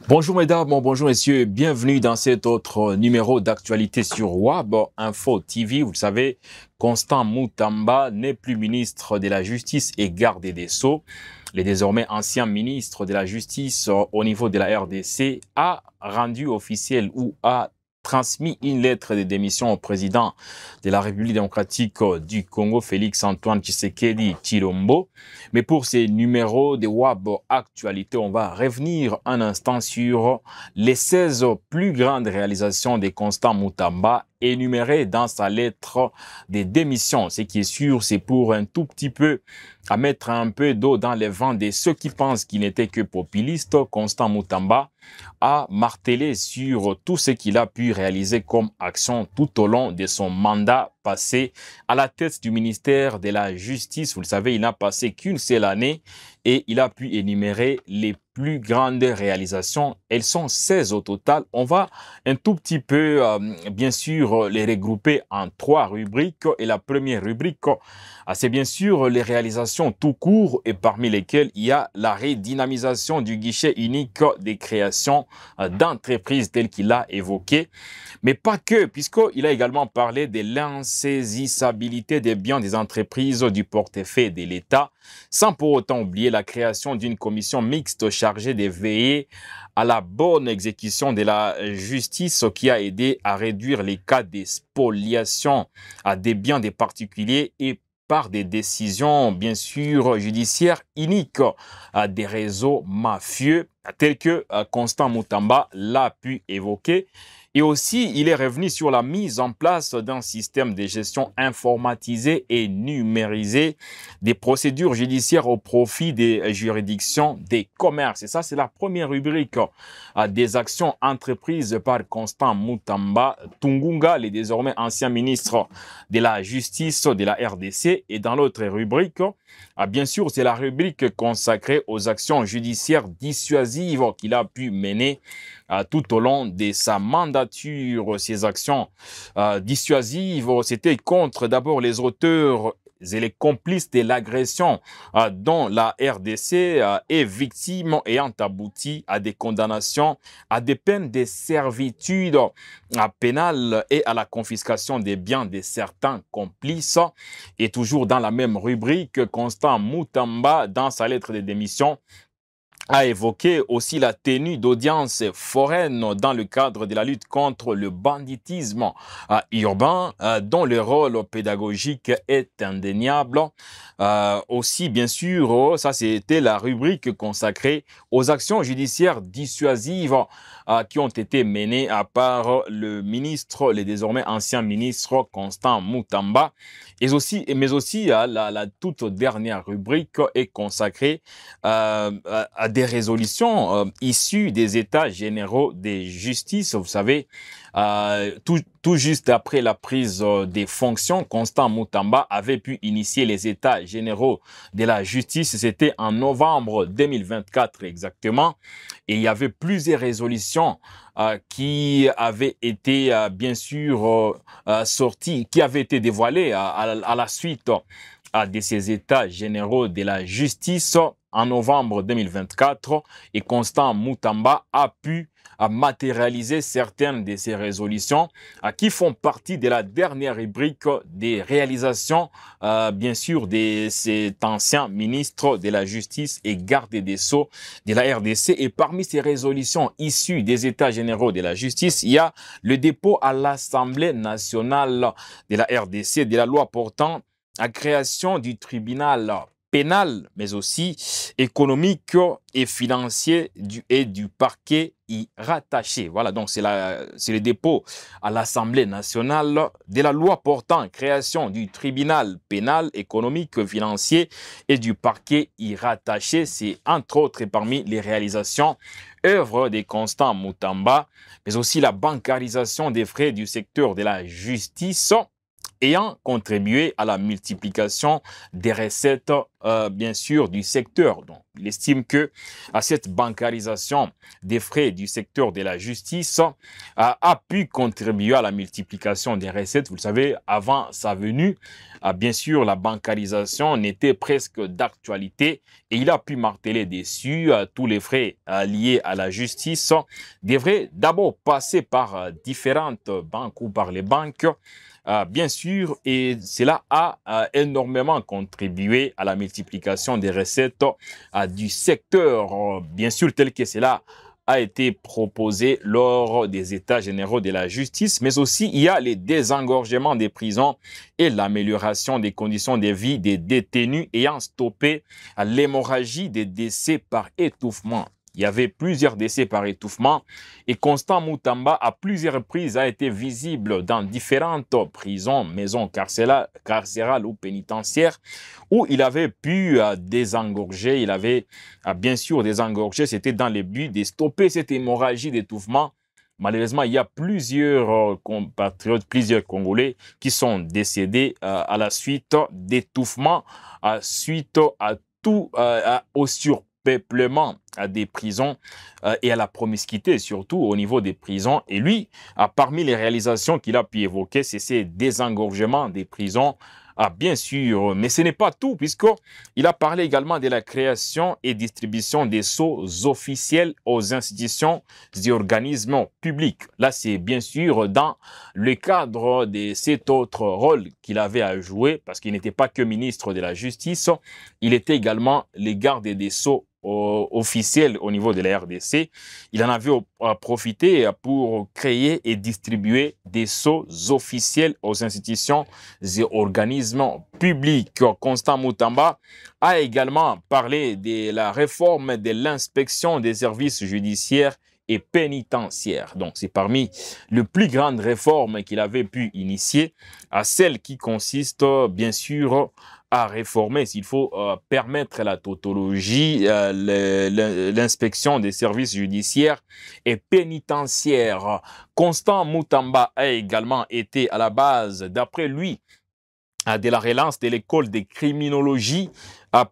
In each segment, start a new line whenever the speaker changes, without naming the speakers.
Bonjour mesdames, bonjour messieurs, bienvenue dans cet autre numéro d'actualité sur WAB Info TV. Vous le savez, Constant Mutamba n'est plus ministre de la Justice et garde des Sceaux. Le désormais ancien ministre de la Justice au niveau de la RDC a rendu officiel ou a transmis une lettre de démission au président de la République démocratique du Congo, Félix-Antoine Tshisekedi Tshilombo. Mais pour ces numéros de WAB Actualité, on va revenir un instant sur les 16 plus grandes réalisations de Constant Mutamba énumérées dans sa lettre de démission. Ce qui est sûr, c'est pour un tout petit peu à mettre un peu d'eau dans les vents de ceux qui pensent qu'il n'était que populiste. Constant Mutamba a martelé sur tout ce qu'il a pu réaliser comme action tout au long de son mandat passé à la tête du ministère de la Justice. Vous le savez, il n'a passé qu'une seule année et il a pu énumérer les plus grandes réalisations. Elles sont 16 au total. On va un tout petit peu, bien sûr, les regrouper en 3 rubriques. Et la première rubrique, c'est bien sûr les réalisations tout court et parmi lesquelles il y a la redynamisation du guichet unique des créations d'entreprises telles qu'il a évoqué. Mais pas que, puisqu'il a également parlé de l'insaisissabilité des biens des entreprises du portefeuille de l'État, sans pour autant oublier la création d'une commission mixte chargée de veiller à la bonne exécution de la justice qui a aidé à réduire les cas de spoliation des biens des particuliers et par des décisions, bien sûr, judiciaires iniques à des réseaux mafieux tels que Constant Mutamba l'a pu évoquer. Et aussi, il est revenu sur la mise en place d'un système de gestion informatisé et numérisé des procédures judiciaires au profit des juridictions des commerces. Et ça, c'est la première rubrique des actions entreprises par Constant Mutamba Tungunga, le désormais ancien ministre de la Justice de la RDC. Et dans l'autre rubrique, bien sûr, c'est la rubrique consacrée aux actions judiciaires dissuasives qu'il a pu mener tout au long de sa mandature. Ces actions dissuasives, c'était contre d'abord les auteurs et les complices de l'agression dont la RDC est victime ayant abouti à des condamnations, à des peines de servitude pénale et à la confiscation des biens de certains complices. Et toujours dans la même rubrique, Constant Mutamba, dans sa lettre de démission, a évoqué aussi la tenue d'audiences foraines dans le cadre de la lutte contre le banditisme urbain, dont le rôle pédagogique est indéniable. Aussi, bien sûr, ça c'était la rubrique consacrée aux actions judiciaires dissuasives qui ont été menées par le ministre, le désormais ancien ministre Constant Mutamba. Mais aussi la toute dernière rubrique est consacrée à des résolutions issues des États généraux des justices. Vous savez, tout juste après la prise des fonctions, Constant Mutamba avait pu initier les États généraux de la justice. C'était en novembre 2024 exactement. Et il y avait plusieurs résolutions qui avaient été, bien sûr, sorties, qui avaient été dévoilées à la suite de ces États généraux de la justice en novembre 2024 et Constant Mutamba a pu matérialiser certaines de ces résolutions qui font partie de la dernière rubrique des réalisations, bien sûr, de cet ancien ministre de la Justice et garde des Sceaux de la RDC. Et parmi ces résolutions issues des États généraux de la Justice, il y a le dépôt à l'Assemblée nationale de la RDC de la loi portant la création du tribunal pénal, mais aussi économique et financier et du parquet y rattaché. Voilà, donc c'est le dépôt à l'Assemblée nationale de la loi portant création du tribunal pénal, économique, financier et du parquet y rattaché. C'est entre autres parmi les réalisations œuvre des Constant Mutamba, mais aussi la bancarisation des frais du secteur de la justice ayant contribué à la multiplication des recettes bien sûr, du secteur. Donc, il estime que cette bancarisation des frais du secteur de la justice a pu contribuer à la multiplication des recettes. Vous le savez, avant sa venue, bien sûr, la bancarisation n'était presque d'actualité et il a pu marteler dessus. Tous les frais liés à la justice devraient d'abord passer par différentes banques ou par les banques. Bien sûr, et cela a énormément contribué à la multiplication des recettes du secteur, bien sûr, tel que cela a été proposé lors des États généraux de la justice, mais aussi il y a les désengorgements des prisons et l'amélioration des conditions de vie des détenus ayant stoppé l'hémorragie des décès par étouffement. Il y avait plusieurs décès par étouffement et Constant Mutamba, à plusieurs reprises, a été visible dans différentes prisons, maisons carcérales ou pénitentiaires où il avait pu désengorger. Il avait bien sûr désengorgé. C'était dans le but de stopper cette hémorragie d'étouffement. Malheureusement, il y a plusieurs compatriotes, plusieurs Congolais qui sont décédés à la suite d'étouffement, suite à tout, au surpeuplement des prisons et à la promiscuité, surtout au niveau des prisons. Et lui, parmi les réalisations qu'il a pu évoquer, c'est ces désengorgements des prisons. Bien sûr, mais ce n'est pas tout, puisqu'il a parlé également de la création et distribution des sceaux officiels aux institutions et organismes publics. Là, c'est bien sûr dans le cadre de cet autre rôle qu'il avait à jouer, parce qu'il n'était pas que ministre de la Justice, il était également le garde des sceaux officiel au niveau de la RDC. Il en avait profité pour créer et distribuer des sceaux officiels aux institutions et organismes publics. Constant Mutamba a également parlé de la réforme de l'inspection des services judiciaires et pénitentiaires. Donc, c'est parmi les plus grandes réformes qu'il avait pu initier, à celle qui consiste, bien sûr, à réformer, s'il faut permettre la tautologie, l'inspection des services judiciaires et pénitentiaires. Constant Mutamba a également été à la base, d'après lui, de la relance de l'école de criminologie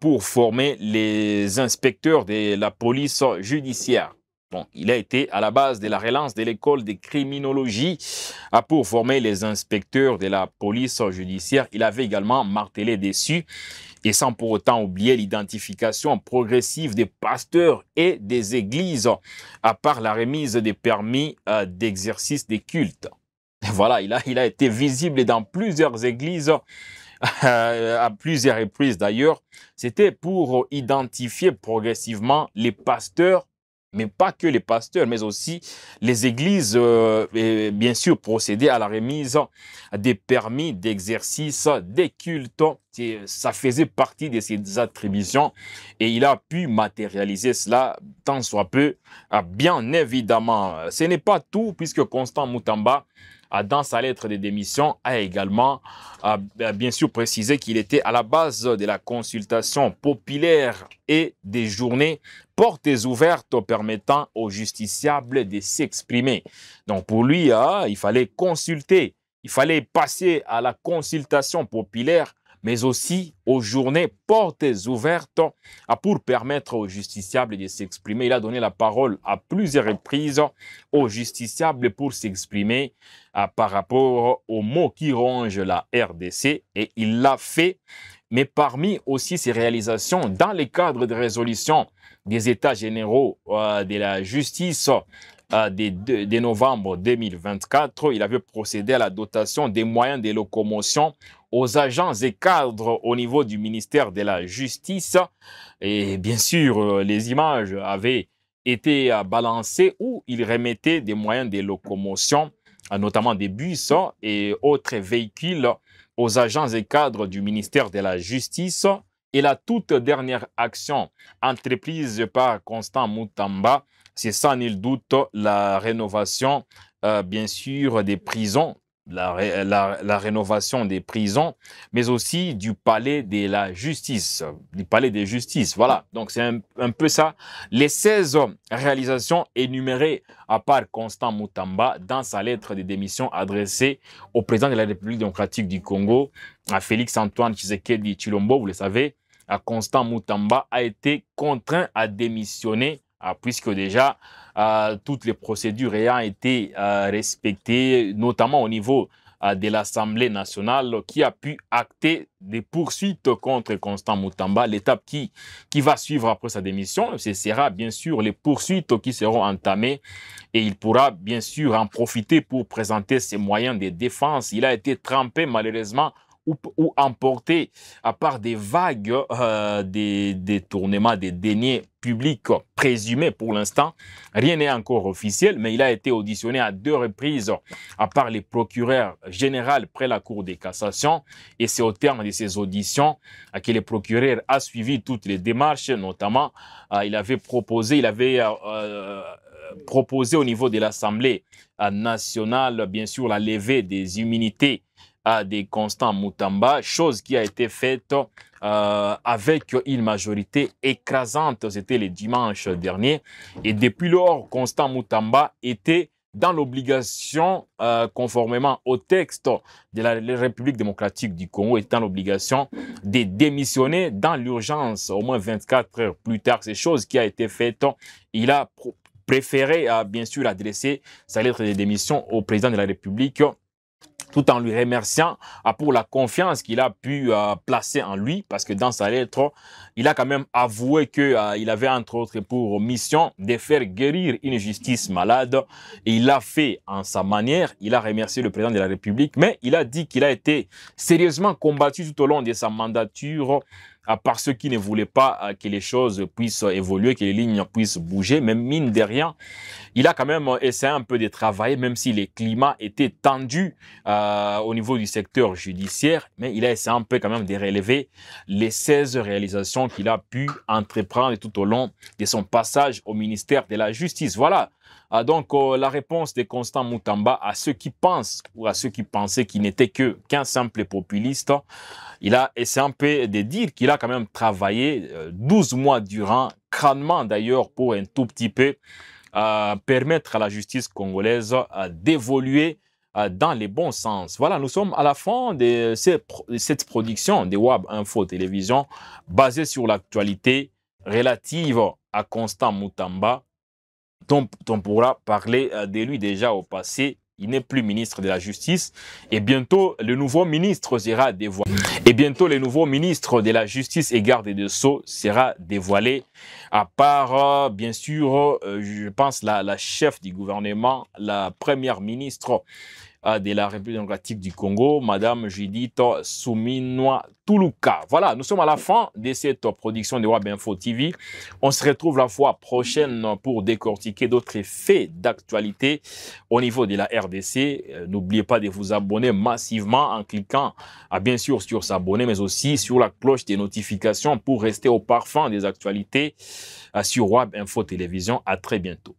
pour former les inspecteurs de la police judiciaire. Donc, il a été à la base de la relance de l'école de criminologie pour former les inspecteurs de la police judiciaire. Il avait également martelé dessus, et sans pour autant oublier l'identification progressive des pasteurs et des églises par la remise des permis d'exercice des cultes. Voilà, il a été visible dans plusieurs églises, à plusieurs reprises d'ailleurs. C'était pour identifier progressivement les pasteurs, mais pas que les pasteurs, mais aussi les églises, et bien sûr, procéder à la remise des permis d'exercice des cultes. Ça faisait partie de ses attributions et il a pu matérialiser cela tant soit peu, bien évidemment. Ce n'est pas tout, puisque Constant Mutamba, dans sa lettre de démission, a également bien sûr précisé qu'il était à la base de la consultation populaire et des journées portes ouvertes permettant aux justiciables de s'exprimer. Donc pour lui, il fallait consulter, il fallait passer à la consultation populaire, mais aussi aux journées portes ouvertes pour permettre aux justiciables de s'exprimer. Il a donné la parole à plusieurs reprises aux justiciables pour s'exprimer par rapport aux maux qui rongent la RDC, et il l'a fait. Mais parmi aussi ses réalisations, dans le cadre de résolution des États généraux de la justice de novembre 2024, il avait procédé à la dotation des moyens de locomotion aux agents et cadres au niveau du ministère de la Justice. Et bien sûr, les images avaient été balancées où il remettait des moyens de locomotion, notamment des bus et autres véhicules, aux agents et cadres du ministère de la Justice. Et la toute dernière action entreprise par Constant Mutamba, c'est sans nul doute la rénovation, bien sûr, des prisons, la rénovation des prisons, mais aussi du palais de la justice, du palais de justice. Voilà, donc c'est un peu ça. Les 16 réalisations énumérées par Constant Mutamba dans sa lettre de démission adressée au président de la République démocratique du Congo, à Félix Antoine Tshisekedi Tshilombo, vous le savez, Constant Moutamba a été contraint à démissionner puisque déjà toutes les procédures ayant été respectées, notamment au niveau de l'Assemblée nationale qui a pu acter des poursuites contre Constant Moutamba. L'étape qui va suivre après sa démission, ce sera bien sûr les poursuites qui seront entamées et il pourra bien sûr en profiter pour présenter ses moyens de défense. Il a été trempé malheureusement ou emporté par des vagues des détournements des deniers publics présumés pour l'instant. Rien n'est encore officiel, mais il a été auditionné à 2 reprises par les procureurs généraux près la Cour de cassation. Et c'est au terme de ces auditions que le procureur a suivi toutes les démarches, notamment il avait proposé au niveau de l'Assemblée nationale, bien sûr, la levée des immunités des Constant Moutamba, chose qui a été faite avec une majorité écrasante. C'était le dimanche dernier. Et depuis lors, Constant Moutamba était dans l'obligation, conformément au texte de la République démocratique du Congo, est dans l'obligation de démissionner dans l'urgence, au moins 24 heures plus tard. C'est chose qui a été faite. Il a préféré, bien sûr, adresser sa lettre de démission au président de la République, tout en lui remerciant pour la confiance qu'il a pu placer en lui, parce que dans sa lettre, il a quand même avoué qu'il avait entre autres pour mission de faire guérir une justice malade, et il l'a fait en sa manière. Il a remercié le président de la République, mais il a dit qu'il a été sérieusement combattu tout au long de sa mandature par ceux qui ne voulaient pas que les choses puissent évoluer, que les lignes puissent bouger. Mais mine de rien, il a quand même essayé un peu de travailler, même si les climats étaient tendus au niveau du secteur judiciaire. Mais il a essayé un peu quand même de relever les 16 réalisations qu'il a pu entreprendre tout au long de son passage au ministère de la Justice. Voilà. Donc, la réponse de Constant Moutamba à ceux qui pensent ou à ceux qui pensaient qu'il n'était qu'un simple populiste, il a essayé un peu de dire qu'il a quand même travaillé 12 mois durant, crânement d'ailleurs, pour un tout petit peu permettre à la justice congolaise d'évoluer dans les bons sens. Voilà, nous sommes à la fin de cette production de WAB Info Télévision basée sur l'actualité relative à Constant Moutamba, dont on pourra parler de lui déjà au passé. Il n'est plus ministre de la Justice et bientôt le nouveau ministre sera dévoilé. Et bientôt le nouveau ministre de la Justice et garde des Sceaux sera dévoilé. À part, bien sûr, je pense la chef du gouvernement, la première ministre de la République démocratique du Congo, Madame Judith Suminwa Tuluka. Voilà, nous sommes à la fin de cette production de WAB Info TV. On se retrouve la fois prochaine pour décortiquer d'autres faits d'actualité au niveau de la RDC. N'oubliez pas de vous abonner massivement en cliquant bien sûr sur s'abonner, mais aussi sur la cloche des notifications pour rester au parfum des actualités sur WAB Info Télévision. À très bientôt.